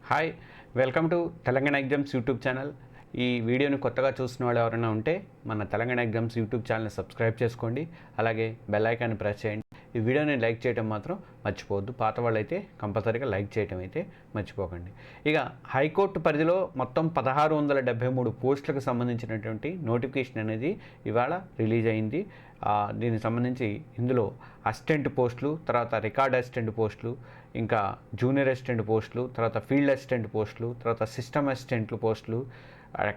Hi, welcome to Telangana exams YouTube channel. ఈ వీడియోని కొత్తగా చూసిన వాళ్ళు ఎవరైనా ఉంటే మన తెలంగాణ ఎగ్జామ్స్ యూట్యూబ్ ఛానల్ని సబ్స్క్రైబ్ చేసుకోండి. అలాగే బెల్ ఐకాన్ని ప్రెస్ చేయండి. ఈ వీడియోని లైక్ చేయడం మాత్రం మర్చిపోవద్దు. పాత వాళ్ళు అయితే కంపల్సరీగా లైక్ చేయడం అయితే మర్చిపోకండి. ఇక హైకోర్టు పరిధిలో మొత్తం 1673 పోస్టులకు సంబంధించినటువంటి నోటిఫికేషన్ అనేది ఇవాళ రిలీజ్ అయింది. దీనికి సంబంధించి ఇందులో అసిస్టెంట్ పోస్టులు, తర్వాత రికార్డ్ అసిస్టెంట్ పోస్టులు, ఇంకా జూనియర్ అసిస్టెంట్ పోస్టులు, తర్వాత ఫీల్డ్ అసిస్టెంట్ పోస్టులు, తర్వాత సిస్టమ్ అసిస్టెంట్లు పోస్టులు,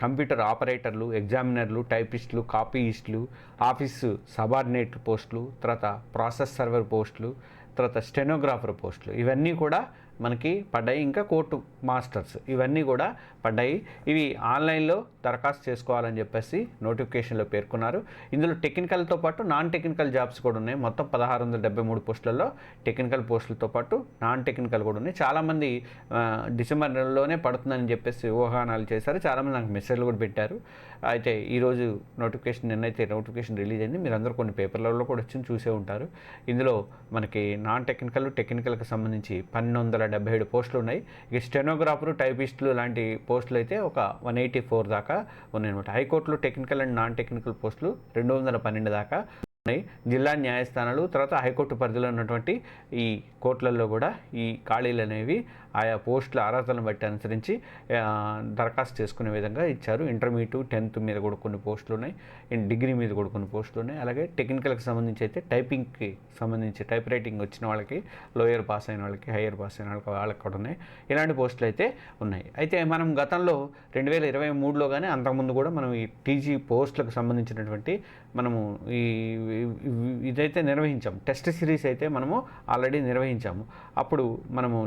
కంప్యూటర్ ఆపరేటర్లు, ఎగ్జామినర్లు, టైపిస్టులు, కాపీయిస్టులు, ఆఫీసు సబార్డినేట్ పోస్టులు, తర్వాత ప్రాసెస్ సర్వర్ పోస్టులు, తర్వాత స్టెనోగ్రాఫర్ పోస్టులు ఇవన్నీ కూడా మనకి పడ్డాయి. ఇంకా కోర్టు మాస్టర్స్ ఇవన్నీ కూడా పడ్డాయి. ఇవి ఆన్లైన్లో దరఖాస్తు చేసుకోవాలని చెప్పేసి నోటిఫికేషన్లో పేర్కొన్నారు. ఇందులో టెక్నికల్తో పాటు నాన్ టెక్నికల్ జాబ్స్ కూడా ఉన్నాయి. మొత్తం 1673 పోస్టులలో టెక్నికల్ పోస్టులతో పాటు నాన్ టెక్నికల్ కూడా ఉన్నాయి. చాలామంది డిసెంబర్ నెలలోనే పడుతుందని చెప్పేసి ఊహానాలు చేశారు. చాలామంది నాకు మెసేజ్లు కూడా పెట్టారు. అయితే ఈరోజు నిన్నైతే నోటిఫికేషన్ రిలీజ్ అయింది. మీరు అందరూ కొన్ని పేపర్లలో కూడా వచ్చి చూసే ఉంటారు. ఇందులో మనకి నాన్ టెక్నికల్, టెక్నికల్కి సంబంధించి 1277 పోస్టులు ఉన్నాయి. ఇక స్టెనోగ్రాఫరు, టైపిస్టులు లాంటి పోస్టులు అయితే ఒక 184 దాకా ఉన్నాయన్నమాట. హైకోర్టులో టెక్నికల్ అండ్ నాన్ టెక్నికల్ పోస్టులు 212 దాకా ఉన్నాయి. జిల్లా న్యాయస్థానాలు, తర్వాత హైకోర్టు పరిధిలో ఉన్నటువంటి ఈ కోర్టులలో కూడా ఈ ఖాళీలు అనేవి ఆయా పోస్టుల అర్హతలను బట్టి అనుసరించి దరఖాస్తు చేసుకునే విధంగా ఇచ్చారు. ఇంటర్మీడియట్ 10th మీద కూడా కొన్ని పోస్టులు ఉన్నాయి. డిగ్రీ మీద కూడా కొన్ని పోస్టులు ఉన్నాయి. అలాగే టెక్నికల్కి సంబంధించి అయితే టైపింగ్కి సంబంధించి టైప్ రైటింగ్ వచ్చిన వాళ్ళకి, లోయర్ పాస్ అయిన వాళ్ళకి, హయ్యర్ పాస్ అయిన వాళ్ళకి కూడా ఉన్నాయి. ఇలాంటి పోస్టులు అయితే ఉన్నాయి. అయితే మనం గతంలో 2023లో కానీ అంతకుముందు కూడా మనం ఈ టీజీ పోస్టులకు సంబంధించినటువంటి మనము ఇదైతే నిర్వహించాము. టెస్ట్ సిరీస్ అయితే మనము ఆల్రెడీ నిర్వహించాము. అప్పుడు మనము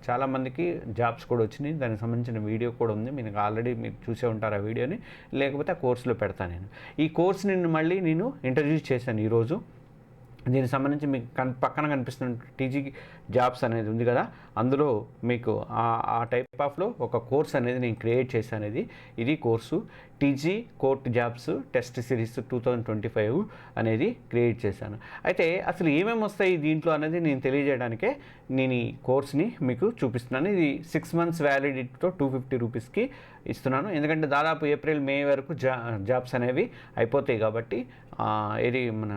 చాలామందికి జాబ్స్ కూడా వచ్చినాయి. దానికి సంబంధించిన వీడియో కూడా ఉంది. మీరు ఆల్రెడీ మీరు చూసే ఉంటారు ఆ వీడియోని. లేకపోతే ఆ కోర్సులో పెడతాను నేను. ఈ కోర్సుని మళ్ళీ నేను ఇంట్రడ్యూస్ చేశాను ఈరోజు. దీనికి సంబంధించి మీకు పక్కన కనిపిస్తున్న టీజీ జాబ్స్ అనేది ఉంది కదా, అందులో మీకు ఆ టైప్ ఆఫ్లో ఒక కోర్స్ అనేది నేను క్రియేట్ చేశాను. ఇది course TG court jobs test series 2025 అనేది క్రియేట్ చేశాను. అయితే అసలు ఏమేమి వస్తాయి దీంట్లో అనేది నేను తెలియజేయడానికే నేను ఈ కోర్స్ని మీకు చూపిస్తున్నాను. ఇది 6 months వ్యాలిడిటీతో 250 రూపీస్కి ఇస్తున్నాను. ఎందుకంటే దాదాపు ఏప్రిల్, మే వరకు జాబ్స్ అనేవి అయిపోతాయి కాబట్టి ఇది మన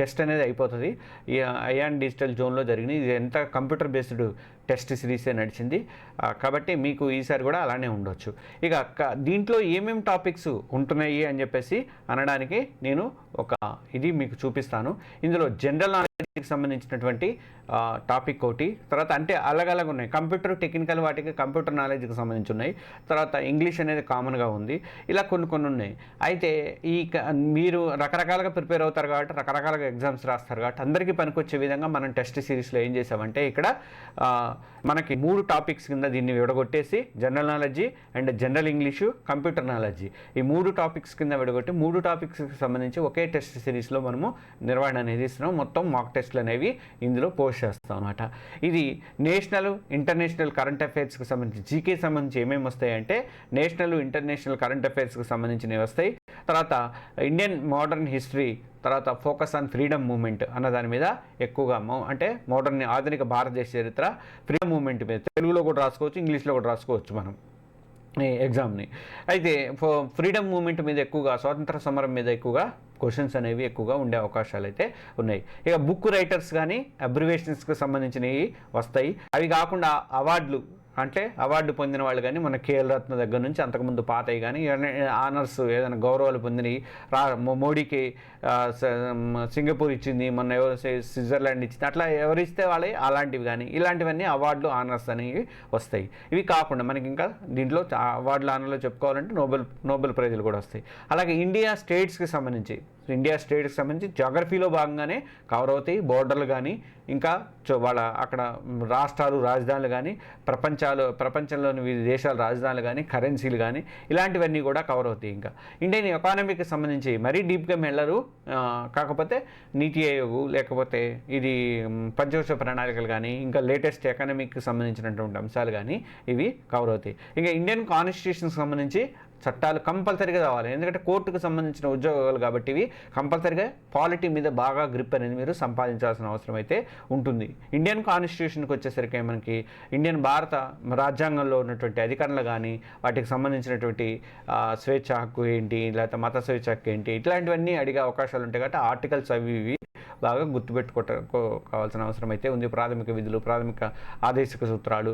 టెస్ట్ అనేది అయిపోతుంది. ఈ ఐఆన్ డిజిటల్ జోన్లో జరిగింది. ఇది ఎంత కంప్యూటర్ బేస్డ్ టెస్ట్ సిరీసే నడిచింది కాబట్టి మీకు ఈసారి కూడా అలానే ఉండొచ్చు. ఇక దీంట్లో ఏమేమి టాపిక్స్ ఉంటున్నాయి అని చెప్పేసి అనడానికి నేను ఇది మీకు చూపిస్తాను. ఇందులో జనరల్ నాలెడ్జ్కి సంబంధించినటువంటి టాపిక్ ఒకటి, తర్వాత అంటే అలగలగా ఉన్నాయి. కంప్యూటర్ టెక్నికల్ వాటికి కంప్యూటర్ నాలెడ్జ్కి సంబంధించి ఉన్నాయి. తర్వాత ఇంగ్లీష్ అనేది కామన్గా ఉంది. ఇలా కొన్ని ఉన్నాయి. అయితే మీరు రకరకాలుగా ప్రిపేర్ అవుతారు కాబట్టి, రకరకాలుగా ఎగ్జామ్స్ రాస్తారు కాబట్టి అందరికీ పనికొచ్చే విధంగా మనం టెస్ట్ సిరీస్లో ఏం చేసామంటే ఇక్కడ మనకి 3 టాపిక్స్ కింద దీన్ని విడగొట్టేసి general knowledge and general English, computer knowledge ఈ 3 టాపిక్స్ కింద విడగొట్టి 3 టాపిక్స్కి సంబంధించి ఒకే టెస్ట్ సిరీస్లో మనము నిర్వహణ అనేది ఇస్తున్నాం. మొత్తం మాక్ టెస్ట్లు అనేవి ఇందులో పోస్ట్ చేస్తాం అన్నమాట. ఇది నేషనల్, ఇంటర్నేషనల్ కరెంట్ అఫైర్స్కి సంబంధించి జీకే సంబంధించి ఏమేమి వస్తాయంటే నేషనల్, ఇంటర్నేషనల్ కరెంట్ అఫైర్స్కి సంబంధించినవి వస్తాయి. తర్వాత ఇండియన్ మోడర్న్ హిస్టరీ, తర్వాత ఫోకస్ ఆన్ ఫ్రీడమ్ మూవ్మెంట్ అన్న దాని మీద ఎక్కువగా అంటే మోడర్న్ ఆధునిక భారతదేశ చరిత్ర, ఫ్రీడమ్ మూవ్మెంట్ మీద తెలుగులో కూడా రాసుకోవచ్చు, ఇంగ్లీష్లో కూడా రాసుకోవచ్చు మనం ఎగ్జామ్ని. అయితే ఫ్రీడమ్ మూవ్మెంట్ మీద ఎక్కువగా, స్వాతంత్ర సమరం మీద ఎక్కువగా క్వశ్చన్స్ అనేవి ఎక్కువగా ఉండే అవకాశాలు అయితే ఉన్నాయి. ఇక బుక్ రైటర్స్ కానీ అబ్రివేషన్స్కి సంబంధించినవి వస్తాయి. అవి కాకుండా అవార్డులు అంటే అవార్డు పొందిన వాళ్ళు కానీ మన కేఎల్ రత్న దగ్గర నుంచి అంతకుముందు పాతవి కానీ ఆనర్స్ ఏదైనా గౌరవాలు పొందినవి, మోడీకి సింగపూర్ ఇచ్చింది, మొన్న ఎవరు స్విట్జర్లాండ్ ఇచ్చింది, అట్లా ఎవరు ఇస్తే వాళ్ళే అలాంటివి కానీ ఇలాంటివన్నీ అవార్డులు, ఆనర్స్ అనేవి వస్తాయి. ఇవి కాకుండా మనకి ఇంకా దీంట్లో అవార్డులు, ఆనర్లు చెప్పుకోవాలంటే నోబెల్ ప్రైజులు కూడా వస్తాయి. అలాగే ఇండియా స్టేట్స్కి సంబంధించి జాగ్రఫీలో భాగంగానే కవర్ అవుతాయి. బోర్డర్లు కానీ ఇంకా వాళ్ళ అక్కడ రాష్ట్రాలు, రాజధానులు కానీ, ప్రపంచంలోని వివిధ దేశాల రాజధానులు కానీ, కరెన్సీలు కానీ ఇలాంటివన్నీ కూడా కవర్ అవుతాయి. ఇంకా ఇండియన్ ఎకానమీకి సంబంధించి మరీ డీప్గా వెళ్ళరు. కాకపోతే నీతి ఆయోగ్, లేకపోతే ఇది పంచవర్ష ప్రణాళికలు కానీ, ఇంకా లేటెస్ట్ ఎకానమీకి సంబంధించినటువంటి అంశాలు కానీ ఇవి కవర్ అవుతాయి. ఇంకా ఇండియన్ కాన్స్టిట్యూషన్కి సంబంధించి చట్టాలు కంపల్సరీగా రావాలి. ఎందుకంటే కోర్టుకు సంబంధించిన ఉద్యోగాలు కాబట్టి ఇవి కంపల్సరీగా పాలిటీ మీద బాగా గ్రిప్ అనేది మీరు సంపాదించాల్సిన అవసరం అయితే ఉంటుంది. ఇండియన్ కాన్స్టిట్యూషన్కి వచ్చేసరికి మనకి భారత రాజ్యాంగంలో ఉన్నటువంటి అధికారులు కానీ వాటికి సంబంధించినటువంటి స్వేచ్ఛ హక్కు ఏంటి, లేకపోతే మత స్వేచ్ఛ హక్కు ఏంటి, ఇట్లాంటివన్నీ అడిగే అవకాశాలు ఉంటాయి. కాబట్టి ఆర్టికల్స్ అవి ఇవి బాగా కావాల్సిన అవసరం అయితే ఉంది. ప్రాథమిక విధులు, ప్రాథమిక ఆదేశిక సూత్రాలు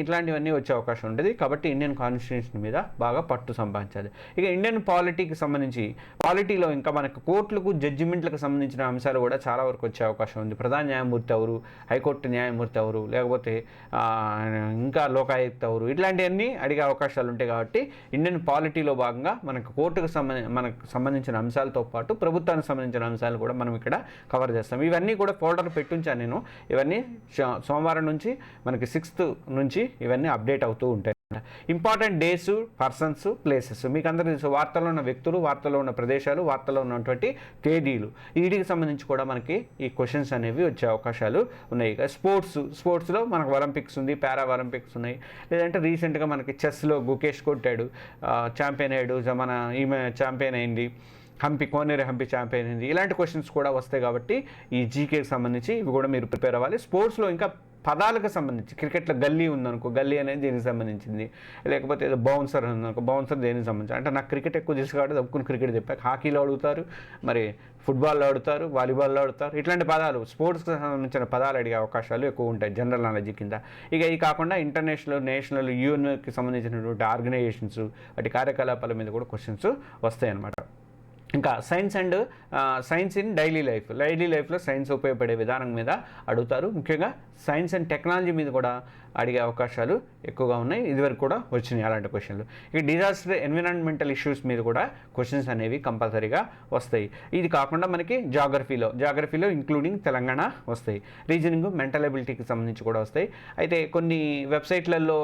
ఇట్లాంటివన్నీ వచ్చే అవకాశం ఉంటుంది. కాబట్టి ఇండియన్ కాన్స్టిట్యూషన్ మీద బాగా పట్టు సంపాదించాలి. ఇక ఇండియన్ పాలిటీకి సంబంధించి పాలిటీలో ఇంకా మనకు కోర్టులకు జడ్జిమెంట్లకు సంబంధించిన అంశాలు కూడా చాలా వరకు వచ్చే అవకాశం ఉంది. ప్రధాన న్యాయమూర్తి ఎవరు, హైకోర్టు న్యాయమూర్తి ఎవరు, లేకపోతే ఇంకా లోకాయుక్త ఎవరు, ఇట్లాంటివన్నీ అడిగే అవకాశాలు ఉంటాయి. కాబట్టి ఇండియన్ పాలిటీలో భాగంగా మనకు కోర్టుకు సంబంధించిన అంశాలతో పాటు ప్రభుత్వానికి సంబంధించిన అంశాలు కూడా మనం ఇక్కడ కవర్ చేస్తాం. ఇవన్నీ కూడా ఫోల్డర్ పెట్టుంచాను నేను. ఇవన్నీ సోమవారం నుంచి మనకి 6th నుంచి ఇవన్నీ అప్డేట్ అవుతూ ఉంటాయి. ఇంపార్టెంట్ డేస్, పర్సన్స్, ప్లేసెస్ మీకు అందరూ తెలుసు. వార్తల్లో ఉన్న వ్యక్తులు, వార్తల్లో ఉన్న ప్రదేశాలు, వార్తల్లో ఉన్నటువంటి తేదీలు, వీటికి సంబంధించి కూడా మనకి ఈ క్వశ్చన్స్ అనేవి వచ్చే అవకాశాలు ఉన్నాయి. స్పోర్ట్స్లో మనకు ఒలింపిక్స్ ఉంది, పారా ఒలింపిక్స్ ఉన్నాయి. లేదంటే రీసెంట్గా మనకి చెస్లో గుకేష్ కొట్టాడు, ఛాంపియన్ అయ్యాడు, మన ఈమె ఛాంపియన్ అయింది, కోనేరు హంపి ఛాంపియన్ అయింది. ఇలాంటి క్వశ్చన్స్ కూడా వస్తాయి. కాబట్టి ఈ జీకేకి సంబంధించి ఇవి కూడా మీరు ప్రిపేర్ అవ్వాలి. స్పోర్ట్స్లో ఇంకా పదాలకు సంబంధించి క్రికెట్లో గల్లీ ఉందనుకో, గల్లీ అనేది దేనికి సంబంధించింది, లేకపోతే ఏదో బౌన్సర్ ఉందనుకో, బౌన్సర్ దేనికి సంబంధించి. అంటే నాకు క్రికెట్ ఎక్కువ తెలుసు కాబట్టి తప్పుకుని క్రికెట్ చెప్పాక హాకీలో అడుగుతారు, మరి ఫుట్బాల్లో అడుగుతారు, వాలీబాల్లో అడుగుతారు. ఇట్లాంటి పదాలు, స్పోర్ట్స్కి సంబంధించిన పదాలు అడిగే అవకాశాలు ఎక్కువ ఉంటాయి జనరల్ నాలెడ్జ్ కింద. ఇక ఈ కాకుండా ఇంటర్నేషనల్, నేషనల్, యూఎన్కి సంబంధించినటువంటి ఆర్గనైజేషన్స్, వాటి కార్యకలాపాల మీద కూడా క్వశ్చన్స్ వస్తాయి అన్నమాట. ఇంకా సైన్స్ ఇన్ డైలీ లైఫ్లో సైన్స్ ఉపయోగపడే విధానం మీద అడుగుతారు. ముఖ్యంగా సైన్స్ అండ్ టెక్నాలజీ మీద కూడా అడిగే అవకాశాలు ఎక్కువగా ఉన్నాయి. ఇదివరకు కూడా వచ్చినాయి అలాంటి క్వశ్చన్లు. ఇక డిజాస్టర్, ఎన్విరాన్మెంటల్ ఇష్యూస్ మీద కూడా క్వశ్చన్స్ అనేవి కంపల్సరీగా వస్తాయి. ఇది కాకుండా మనకి జాగ్రఫీలో ఇంక్లూడింగ్ తెలంగాణ వస్తాయి. రీజనింగ్, మెంటల్ ఎబిలిటీకి సంబంధించి కూడా వస్తాయి. అయితే కొన్ని వెబ్సైట్లలో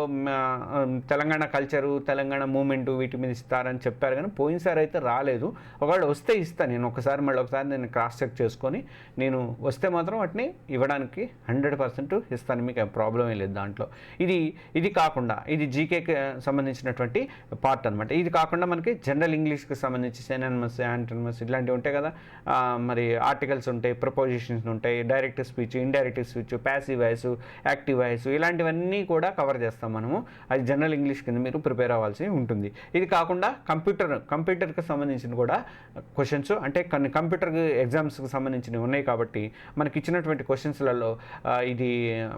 తెలంగాణ కల్చరు, తెలంగాణ మూమెంటు వీటి మీద ఇస్తారని చెప్పారు, కానీ పోయినసారి అయితే రాలేదు. ఒకవేళ వస్తే ఇస్తాను నేను మళ్ళీ ఒకసారి నేను క్రాస్ చెక్ చేసుకొని, నేను వస్తే మాత్రం వాటిని ఇవ్వడానికి 100% ఇస్తాను. మీకు ప్రాబ్లం లేదు దాంట్లో. ఇది కాకుండా ఇది జీకేకి సంబంధించినటువంటి పార్ట్ అనమాట. ఇది కాకుండా మనకి జనరల్ ఇంగ్లీష్కి సంబంధించి సినానిమస్, యాంటోనిమస్ ఇట్లాంటివి ఉంటాయి కదా. మరి ఆర్టికల్స్ ఉంటాయి, ప్రపోజిషన్స్ ఉంటాయి, direct speech, indirect speech, passive voice, active voice, ఇలాంటివన్నీ కూడా కవర్ చేస్తాం మనము. అది జనరల్ ఇంగ్లీష్ కింద మీరు ప్రిపేర్ అవ్వాల్సి ఉంటుంది. ఇది కాకుండా కంప్యూటర్కి సంబంధించిన కూడా క్వశ్చన్స్, అంటే కొన్ని కంప్యూటర్ ఎగ్జామ్స్కి సంబంధించినవి ఉన్నాయి. కాబట్టి మనకి ఇచ్చినటువంటి క్వశ్చన్స్లలో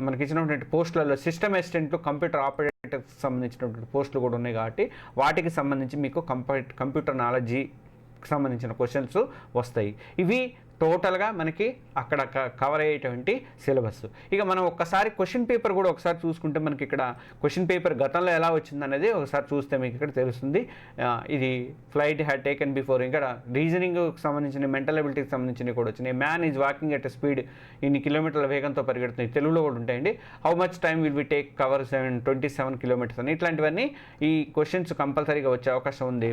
మనకి ఇచ్చినటువంటి పోస్టులలో సిస్టమ్ అసిస్టెంట్లు, కంప్యూటర్ ఆపరేటర్కి సంబంధించినటువంటి పోస్టులు కూడా ఉన్నాయి. కాబట్టి వాటికి సంబంధించి మీకు కంప్యూటర్ నాలెడ్జీకి సంబంధించిన క్వశ్చన్స్ వస్తాయి. ఇవి టోటల్గా మనకి అక్కడ కవర్ అయ్యేటువంటి సిలబస్. ఇక మనం ఒక్కసారి క్వశ్చన్ పేపర్ కూడా ఒకసారి చూసుకుంటే మనకి ఇక్కడ క్వశ్చన్ పేపర్ గతంలో ఎలా వచ్చింది అనేది ఒకసారి చూస్తే మీకు ఇక్కడ తెలుస్తుంది. ఇది ఫ్లైట్ హ్యాడ్ టేకెన్ బిఫోర్, ఇక్కడ రీజనింగ్కి సంబంధించిన, మెంటల్ ఎబిలిటీకి సంబంధించినవి కూడా వచ్చినాయి. Man is walking at speed, ఇన్ని కిలోమీటర్ల వేగంతో పరిగెడుతున్నాయి, తెలుగులో కూడా ఉంటాయండి. How much time will be take cover 27 kilometres అని. ఇట్లాంటివన్నీ ఈ క్వశ్చన్స్ కంపల్సరీగా వచ్చే అవకాశం ఉంది.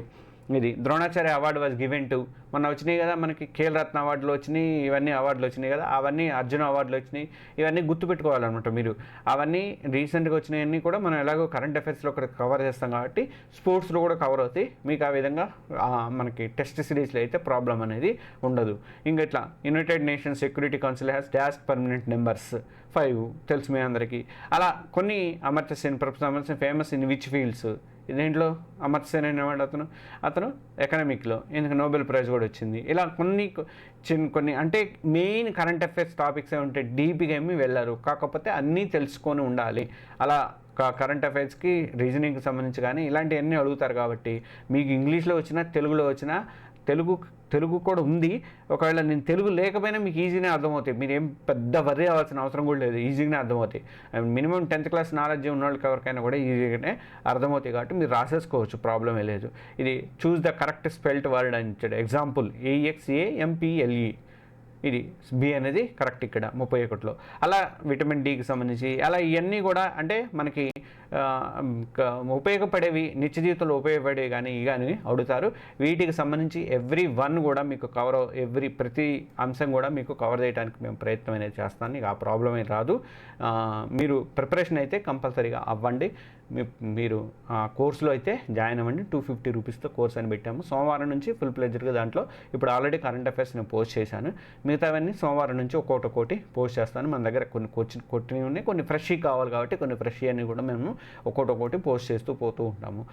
ఇది Dronacharya award was given to, మొన్న వచ్చినాయి కదా మనకి, ఖేల్ రత్న అవార్డులు వచ్చినాయి, ఇవన్నీ అవార్డులు వచ్చినాయి కదా, అవన్నీ అర్జున అవార్డులు వచ్చినాయి. ఇవన్నీ గుర్తుపెట్టుకోవాలన్నమాట మీరు. అవన్నీ రీసెంట్గా వచ్చినాయన్నీ కూడా మనం ఎలాగో కరెంట్ అఫైర్స్లో కూడా కవర్ చేస్తాం కాబట్టి స్పోర్ట్స్లో కూడా కవర్ అవుతాయి. మీకు ఆ విధంగా మనకి టెస్ట్ సిరీస్లో అయితే ప్రాబ్లం అనేది ఉండదు. ఇంకా ఇట్లా United nations security council has dash permanent members 5 తెలుసు మీ అందరికీ. అలా కొన్ని Amartya Sen, professor Amartya Sen famous in which fields, దీంట్లో అమర్త్య సేన్ అనేవాడు అతను ఎకనామిక్లో ఎందుకు నోబెల్ ప్రైజ్ కూడా వచ్చింది. ఇలా కొన్ని అంటే మెయిన్ కరెంట్ అఫైర్స్ టాపిక్స్ ఉంటే డీప్గా ఏమి వెళ్ళారు, కాకపోతే అన్నీ తెలుసుకొని ఉండాలి. అలా కరెంట్ అఫైర్స్కి, రీజనింగ్కి సంబంధించి కానీ ఇలాంటివన్నీ అడుగుతారు. కాబట్టి మీకు ఇంగ్లీష్లో వచ్చినా, తెలుగులో వచ్చినా, తెలుగు కూడా ఉంది. ఒకవేళ నేను తెలుగు లేకపోయినా మీకు ఈజీగానే అర్థమవుతాయి. మీరు ఏం పెద్ద వర్రీ అవ్వాల్సిన అవసరం కూడా లేదు, ఈజీగానే అర్థమవుతాయి. మినిమం 10th క్లాస్ నాలెడ్జ్ ఉన్న వాళ్ళకి ఎవరికైనా కూడా ఈజీగానే అర్థమవుతాయి. కాబట్టి మీరు రాసేసుకోవచ్చు, ప్రాబ్లమే లేదు. ఇది choose the correct spelt word అని ఇచ్చాడు. ఎగ్జాంపుల్ AXAMPLE, ఇది బి అనేది కరెక్ట్ ఇక్కడ 31లో. అలా విటమిన్ డికి సంబంధించి అలా ఇవన్నీ కూడా అంటే మనకి ఉపయోగపడేవి, నిత్య జీవితంలో ఉపయోగపడేవి కానీ అడుగుతారు. వీటికి సంబంధించి ఎవ్రీ వన్ కూడా మీకు ప్రతి అంశం కూడా మీకు కవర్ చేయడానికి మేము ప్రయత్నం అనేది చేస్తాను. ఇక ఆ ప్రాబ్లం ఏం రాదు. మీరు ప్రిపరేషన్ అయితే కంపల్సరీగా అవ్వండి. మీరు కోర్సులో అయితే జాయిన్ అవ్వండి. 250 రూపీస్తో కోర్స్ అని పెట్టాము. సోమవారం నుంచి ఫుల్ ప్లెజర్గా దాంట్లో ఇప్పుడు ఆల్రెడీ కరెంట్ అఫైర్స్ నేను పోస్ట్ చేశాను. మిగతావన్నీ సోమవారం నుంచి ఒక్కొక్కటి పోస్ట్ చేస్తాను. మన దగ్గర కొన్ని కొట్టినవి ఉన్నాయి, కొన్ని ఫ్రెష్ కావాలి కాబట్టి కొన్ని ఫ్రెష్ అని కూడా మేము ఒక్కొక్కటి పోస్ట్ చేస్తూ పోతూ ఉంటాము.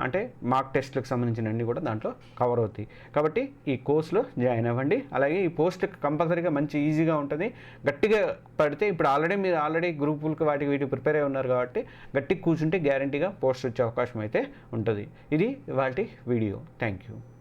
అంటే మార్క్ టెస్ట్లకు సంబంధించినవన్నీ కూడా దాంట్లో కవర్ అవుతాయి. కాబట్టి ఈ కోర్సులో జాయిన్ అవ్వండి. అలాగే ఈ పోస్ట్ కంపల్సరీగా మంచి ఈజీగా ఉంటుంది. గట్టిగా పడితే ఇప్పుడు మీరు ఆల్రెడీ గ్రూపులకి వీటికి ప్రిపేర్ అయి ఉన్నారు కాబట్టి గట్టిగా కూర్చుంటే గ్యారంటీగా పోస్ట్ వచ్చే అవకాశం అయితే ఉంటుంది. ఇది ఇవాల్టి వీడియో. Thank you.